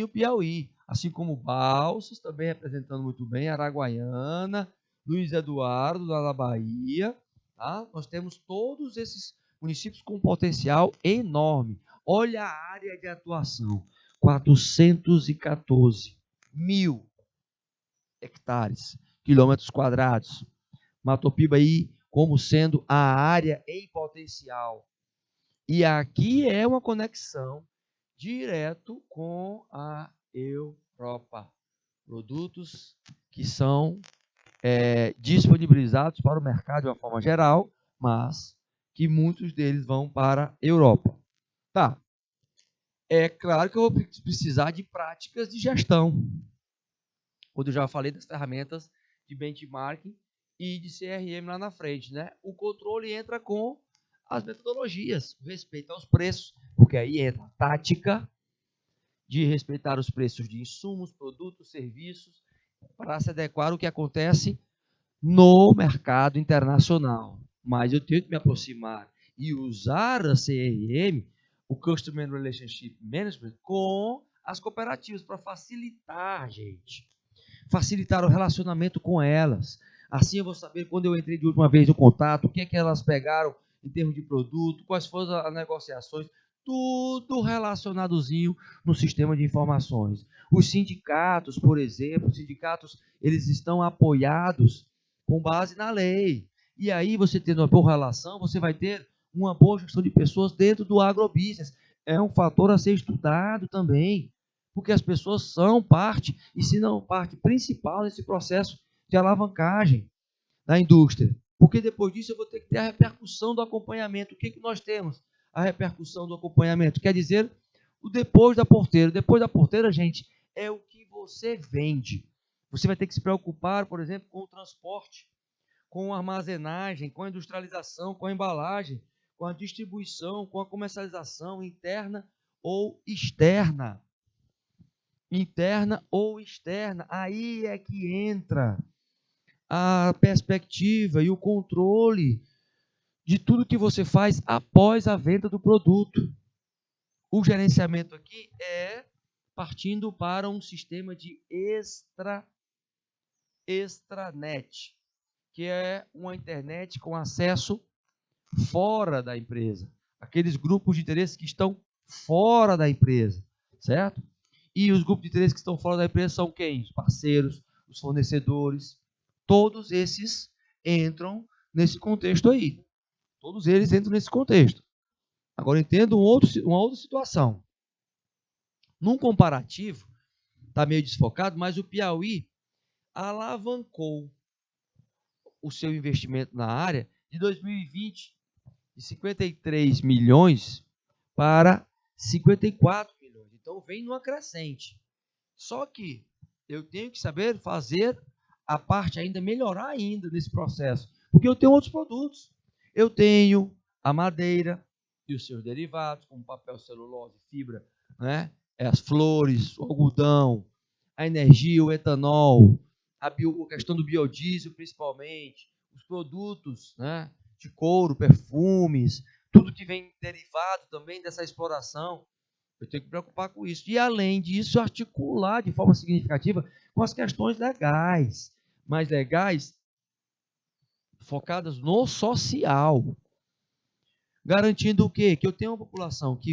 o Piauí. Assim como Balsas, também representando muito bem Araguaiana, Luiz Eduardo, lá na Bahia. Tá? Nós temos todos esses municípios com potencial enorme. Olha a área de atuação, 414 mil hectares, quilômetros quadrados. Matopiba aí como sendo a área em potencial. E aqui é uma conexão direto com a Europa. Produtos que são disponibilizados para o mercado de uma forma geral, mas que muitos deles vão para a Europa. Tá. É claro que eu vou precisar de práticas de gestão. Quando eu já falei das ferramentas de benchmarking e de CRM lá na frente, né? O controle entra com as metodologias, o respeito aos preços, porque aí entra a tática de respeitar os preços de insumos, produtos, serviços, para se adequar ao que acontece no mercado internacional. Mas eu tenho que me aproximar e usar a CRM, o Customer Relationship Management, com as cooperativas para facilitar, gente. Facilitar o relacionamento com elas. Assim eu vou saber, quando eu entrei de última vez no contato, o que é que elas pegaram em termos de produto, quais foram as negociações, tudo relacionadozinho no sistema de informações. Os sindicatos, por exemplo, eles estão apoiados com base na lei. E aí, você tendo uma boa relação, você vai ter uma boa gestão de pessoas dentro do agrobusiness. É um fator a ser estudado também, porque as pessoas são parte, e se não parte principal nesse processo de alavancagem da indústria. Porque depois disso eu vou ter que ter a repercussão do acompanhamento. O que nós temos? A repercussão do acompanhamento. Quer dizer, o depois da porteira. Depois da porteira, gente, é o que você vende. Você vai ter que se preocupar, por exemplo, com o transporte, com a armazenagem, com a industrialização, com a embalagem, com a distribuição, com a comercialização interna ou externa. Interna ou externa. Aí é que entra a perspectiva e o controle de tudo que você faz após a venda do produto. O gerenciamento aqui é partindo para um sistema de extranet, que é uma internet com acesso fora da empresa. Aqueles grupos de interesse que estão fora da empresa, certo? E os grupos de interesse que estão fora da empresa são quem? Os parceiros, os fornecedores. Todos esses entram nesse contexto aí. Todos eles entram nesse contexto. Agora, entendo uma outra situação. Num comparativo, está meio desfocado, mas o Piauí alavancou o seu investimento na área de 2020 de 53 milhões para 54 milhões. Então, vem numa crescente. Só que eu tenho que saber fazer a parte ainda, melhorar ainda nesse processo. Porque eu tenho outros produtos. Eu tenho a madeira e os seus derivados, como papel, celulose, fibra, né? As flores, o algodão, a energia, o etanol, a questão do biodiesel, principalmente, os produtos, né? De couro, perfumes, tudo que vem derivado também dessa exploração. Eu tenho que me preocupar com isso. E, além disso, articular de forma significativa com as questões legais. Mais legais, focadas no social. Garantindo o quê? Que eu tenho uma população que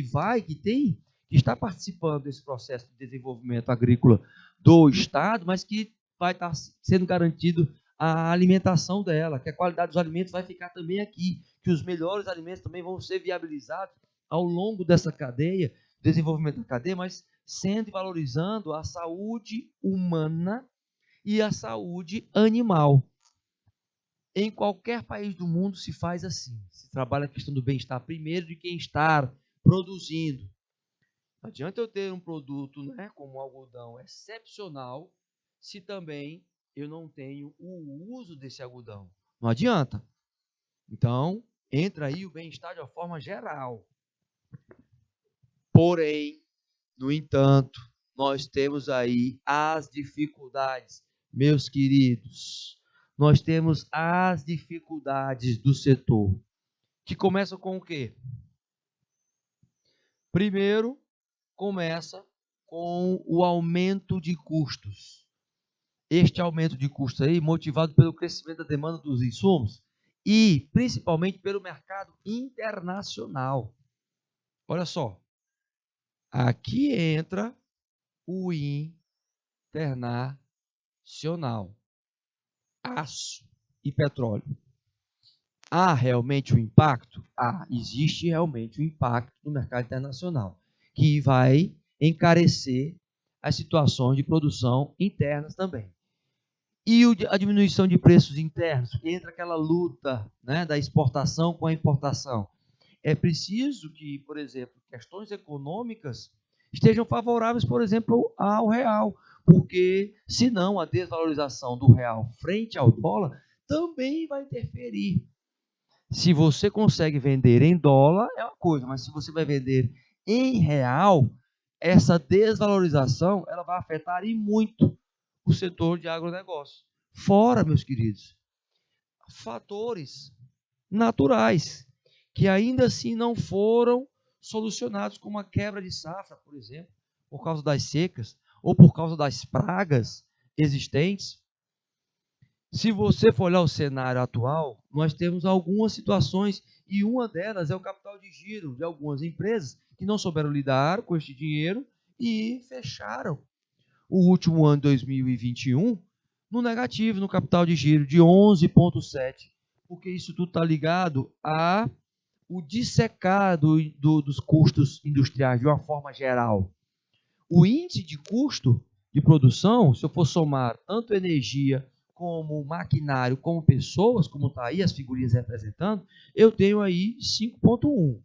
está participando desse processo de desenvolvimento agrícola do Estado, mas que vai estar sendo garantido a alimentação dela, que a qualidade dos alimentos vai ficar também aqui, que os melhores alimentos também vão ser viabilizados ao longo dessa cadeia, desenvolvimento da cadeia, mas sendo e valorizando a saúde humana e a saúde animal. Em qualquer país do mundo se faz assim. Se trabalha a questão do bem-estar primeiro de quem está produzindo. Não adianta eu ter um produto, né, como o algodão excepcional, se também eu não tenho o uso desse algodão. Não adianta. Então, entra aí o bem-estar de uma forma geral. Porém, no entanto, nós temos aí as dificuldades, meus queridos. Nós temos as dificuldades do setor, que começam com o quê? Primeiro, começa com o aumento de custos. Este aumento de custos aí, motivado pelo crescimento da demanda dos insumos e principalmente pelo mercado internacional. Olha só, aqui entra o internacional, aço e petróleo. Há realmente um impacto? Existe realmente um impacto no mercado internacional, que vai encarecer as situações de produção internas também. E a diminuição de preços internos, entra aquela luta, né, da exportação com a importação. É preciso que, por exemplo, questões econômicas estejam favoráveis, por exemplo, ao real, porque senão a desvalorização do real frente ao dólar também vai interferir. Se você consegue vender em dólar, é uma coisa, mas se você vai vender em real, essa desvalorização ela vai afetar e muito o setor de agronegócio. Fora, meus queridos, fatores naturais que ainda assim não foram solucionados, como a quebra de safra, por exemplo, por causa das secas ou por causa das pragas existentes. Se você for olhar o cenário atual, nós temos algumas situações e uma delas é o capital de giro de algumas empresas que não souberam lidar com este dinheiro e fecharam o último ano de 2021 no negativo, no capital de giro de 11,7, porque isso tudo está ligado a o dissecar dos custos industriais de uma forma geral. O índice de custo de produção, se eu for somar tanto energia como maquinário, como pessoas, como está aí as figurinhas representando, eu tenho aí 5,1.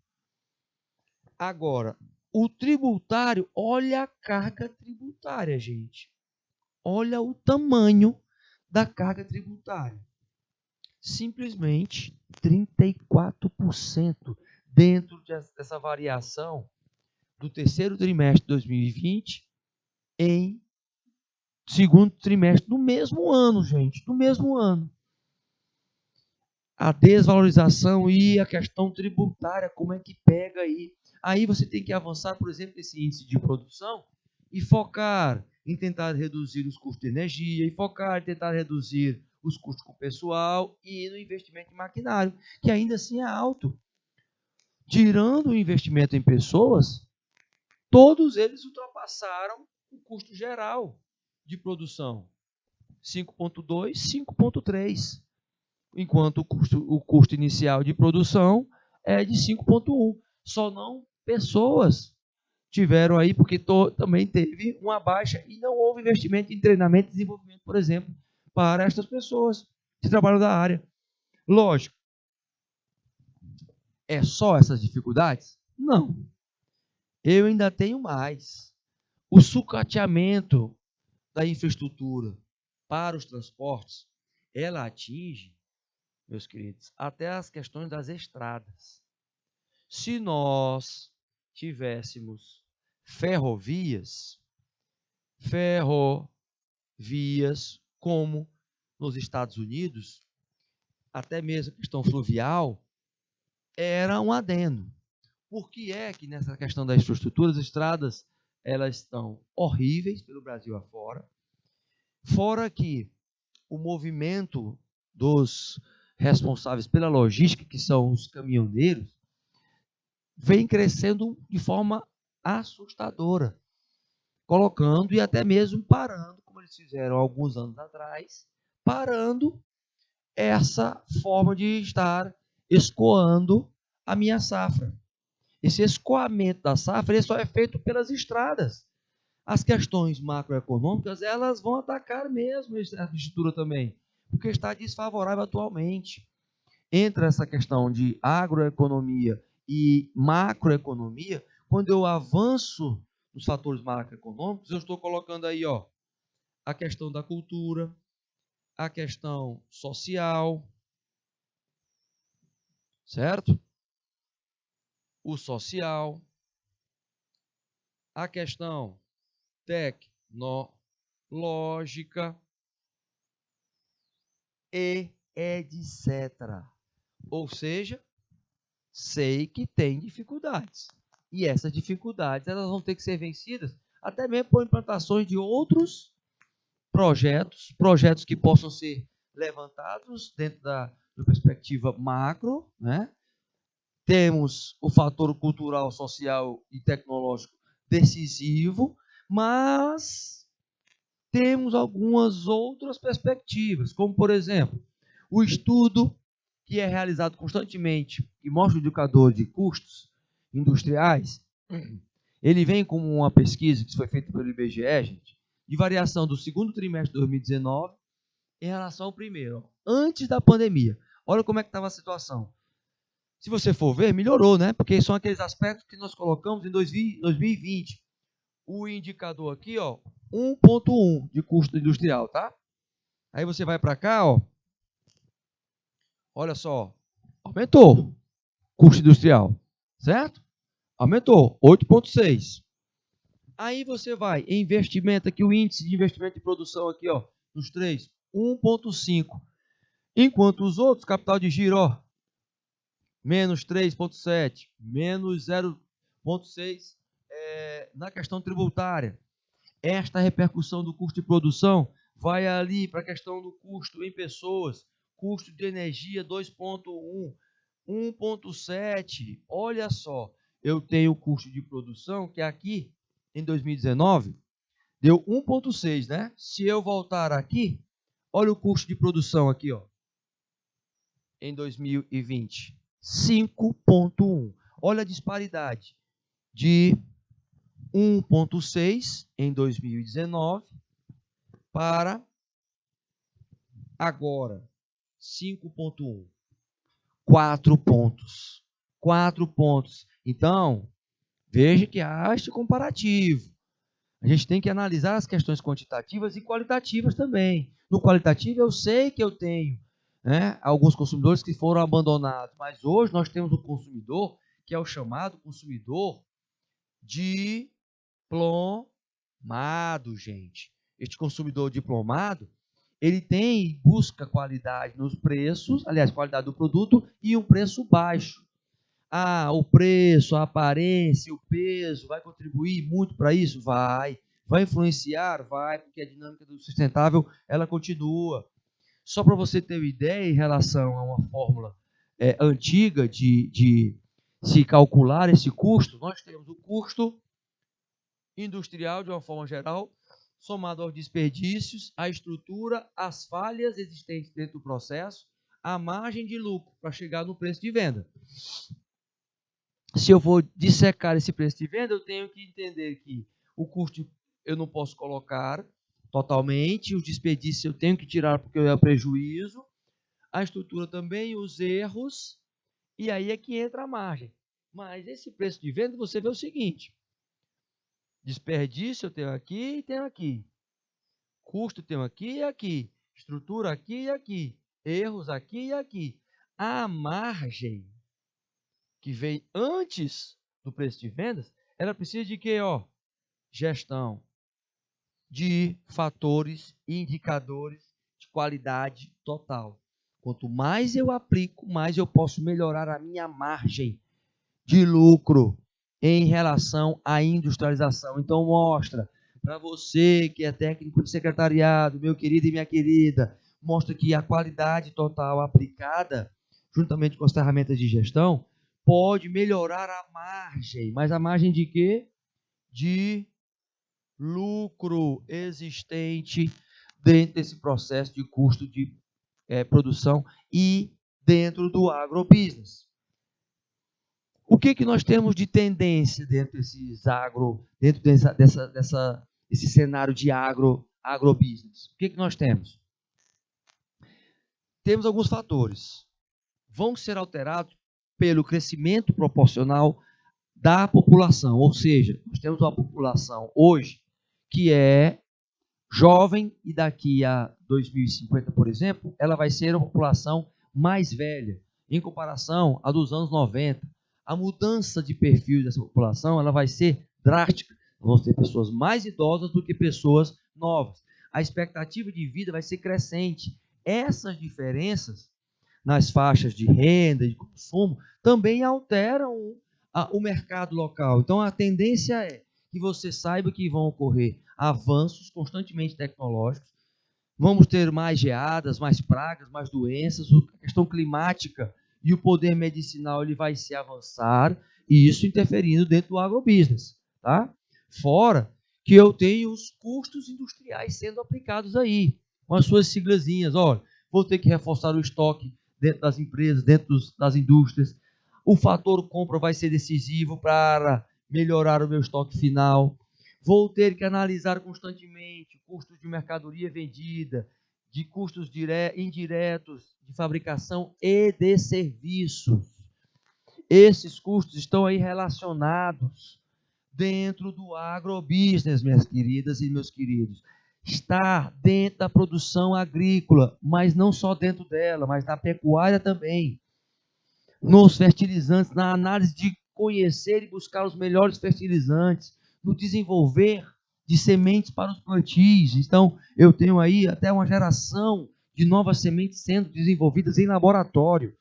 Agora, o tributário, olha a carga tributária, gente. Olha o tamanho da carga tributária. Simplesmente 34% dentro dessa variação do terceiro trimestre de 2020 em segundo trimestre do mesmo ano, gente, do mesmo ano. A desvalorização e a questão tributária, como é que pega aí? Aí você tem que avançar, por exemplo, esse índice de produção e focar em tentar reduzir os custos de energia, e focar em tentar reduzir os custos com o pessoal e no investimento em maquinário, que ainda assim é alto. Tirando o investimento em pessoas, todos eles ultrapassaram o custo geral de produção. 5,2, 5,3. Enquanto o custo inicial de produção é de 5,1. Só não pessoas tiveram aí, porque também teve uma baixa e não houve investimento em treinamento e desenvolvimento, por exemplo, para estas pessoas que trabalham da área. Lógico, é só essas dificuldades? Não. Eu ainda tenho mais. O sucateamento da infraestrutura para os transportes, ela atinge, meus queridos, até as questões das estradas. Se nós tivéssemos ferrovias como nos Estados Unidos, até mesmo a questão fluvial, era um adendo. Por que é que nessa questão da infraestrutura, as estradas elas estão horríveis pelo Brasil afora? Fora que o movimento dos responsáveis pela logística, que são os caminhoneiros, vem crescendo de forma assustadora, colocando e até mesmo parando, como eles fizeram alguns anos atrás, parando essa forma de estar escoando a minha safra. Esse escoamento da safra ele só é feito pelas estradas. As questões macroeconômicas, elas vão atacar mesmo a infraestrutura também, porque está desfavorável atualmente. Entra essa questão de agroeconomia e macroeconomia, quando eu avanço nos fatores macroeconômicos, eu estou colocando aí, ó, a questão da cultura, a questão social, certo? O social, a questão tecnológica e etc. Ou seja, sei que tem dificuldades. E essas dificuldades elas vão ter que ser vencidas até mesmo por implantações de outros projetos que possam ser levantados dentro da perspectiva macro, né? Temos o fator cultural, social e tecnológico decisivo, mas temos algumas outras perspectivas, como, por exemplo, o estudo que é realizado constantemente e mostra o indicador de custos industriais. Ele vem como uma pesquisa que foi feita pelo IBGE, gente, de variação do segundo trimestre de 2019 em relação ao primeiro, antes da pandemia. Olha como é que estava a situação. Se você for ver, melhorou, né? Porque são aqueles aspectos que nós colocamos em 2020. O indicador aqui, ó, 1,1 de custo industrial, tá? Aí você vai para cá, ó. Olha só, aumentou custo industrial, certo? Aumentou, 8,6. Aí você vai em investimento aqui, o índice de investimento de produção aqui, ó, nos três, 1,5. Enquanto os outros, capital de giro, ó, menos 3,7, menos 0,6 na questão tributária. Esta repercussão do custo de produção vai ali para a questão do custo em pessoas, custo de energia 2,1, 1,7. Olha só, eu tenho o custo de produção que aqui em 2019 deu 1,6, né? Se eu voltar aqui, olha o custo de produção aqui, ó, em 2020, 5,1. Olha a disparidade de 1,6 em 2019 para agora 5,1. 4 pontos. 4 pontos. Então, veja que há este comparativo. A gente tem que analisar as questões quantitativas e qualitativas também. No qualitativo, eu sei que eu tenho, né, alguns consumidores que foram abandonados, mas hoje nós temos um consumidor que é o chamado consumidor diplomado, gente. Este consumidor diplomado, ele busca qualidade nos preços, aliás, qualidade do produto e um preço baixo. O preço, a aparência, o peso vai contribuir muito para isso? Vai. Vai influenciar? Vai, porque a dinâmica do sustentável, ela continua. Só para você ter uma ideia em relação a uma fórmula antiga de se calcular esse custo, nós temos o custo industrial, de uma forma geral, somado aos desperdícios, à estrutura, às falhas existentes dentro do processo, à margem de lucro para chegar no preço de venda. Se eu vou dissecar esse preço de venda, eu tenho que entender que o custo eu não posso colocar totalmente, os desperdícios eu tenho que tirar porque é prejuízo, a estrutura também, os erros, e aí é que entra a margem. Mas esse preço de venda, você vê o seguinte: desperdício eu tenho aqui e tenho aqui. Custo eu tenho aqui e aqui. Estrutura aqui e aqui. Erros aqui e aqui. A margem que vem antes do preço de vendas, ela precisa de quê? Gestão de fatores e indicadores de qualidade total. Quanto mais eu aplico, mais eu posso melhorar a minha margem de lucro em relação à industrialização. Então, mostra para você que é técnico de secretariado, meu querido e minha querida, mostra que a qualidade total aplicada, juntamente com as ferramentas de gestão, pode melhorar a margem. Mas a margem de quê? De lucro existente dentro desse processo de custo de produção e dentro do agrobusiness. O que nós temos de tendência dentro desse cenário de agrobusiness? O que nós temos? Temos alguns fatores. Vão ser alterados pelo crescimento proporcional da população. Ou seja, nós temos uma população hoje que é jovem e daqui a 2050, por exemplo, ela vai ser uma população mais velha, em comparação à dos anos 90. A mudança de perfil dessa população ela vai ser drástica. Vão ter pessoas mais idosas do que pessoas novas. A expectativa de vida vai ser crescente. Essas diferenças nas faixas de renda e de consumo também alteram o mercado local. Então, a tendência é que você saiba que vão ocorrer avanços constantemente tecnológicos, vamos ter mais geadas, mais pragas, mais doenças, a questão climática e o poder medicinal ele vai se avançar, e isso interferindo dentro do agrobusiness, tá? Fora que eu tenho os custos industriais sendo aplicados aí, com as suas siglazinhas. Olha, vou ter que reforçar o estoque dentro das empresas, dentro das indústrias. O fator compra vai ser decisivo para melhorar o meu estoque final. Vou ter que analisar constantemente custos de mercadoria vendida, de custos indiretos de fabricação e de serviços. Esses custos estão aí relacionados dentro do agrobusiness, minhas queridas e meus queridos. Está dentro da produção agrícola, mas não só dentro dela, mas na pecuária também. Nos fertilizantes, na análise de conhecer e buscar os melhores fertilizantes, no desenvolver de sementes para os plantios. Então, eu tenho aí até uma geração de novas sementes sendo desenvolvidas em laboratório.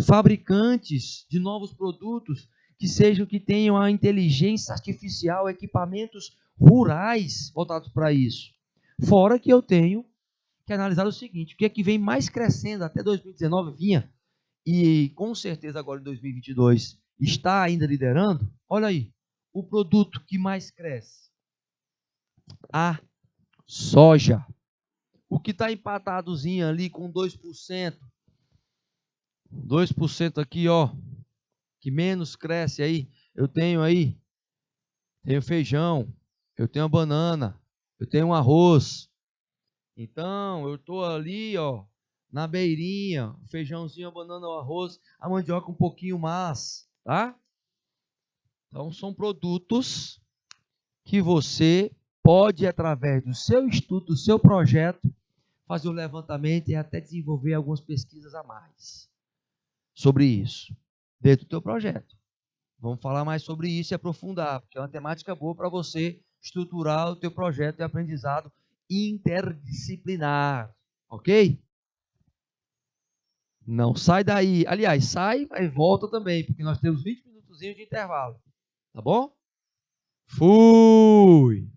Fabricantes de novos produtos que tenham a inteligência artificial, equipamentos rurais voltados para isso. Fora que eu tenho que analisar o seguinte, o que é que vem mais crescendo até 2019 vinha, e com certeza agora em 2022 está ainda liderando. Olha aí, o produto que mais cresce, a soja. O que está empatadozinho ali com 2%, 2% aqui, ó, que menos cresce aí, eu tenho feijão, eu tenho banana, eu tenho arroz. Então, eu estou ali, ó, na beirinha, o feijãozinho, a banana, o arroz, a mandioca um pouquinho mais, tá? Então, são produtos que você pode, através do seu estudo, do seu projeto, fazer o levantamento e até desenvolver algumas pesquisas a mais sobre isso, dentro do teu projeto. Vamos falar mais sobre isso e aprofundar, porque é uma temática boa para você estruturar o teu projeto de aprendizado interdisciplinar, ok? Não sai daí. Aliás, sai e volta também, porque nós temos 20 minutos de intervalo, tá bom? Fui!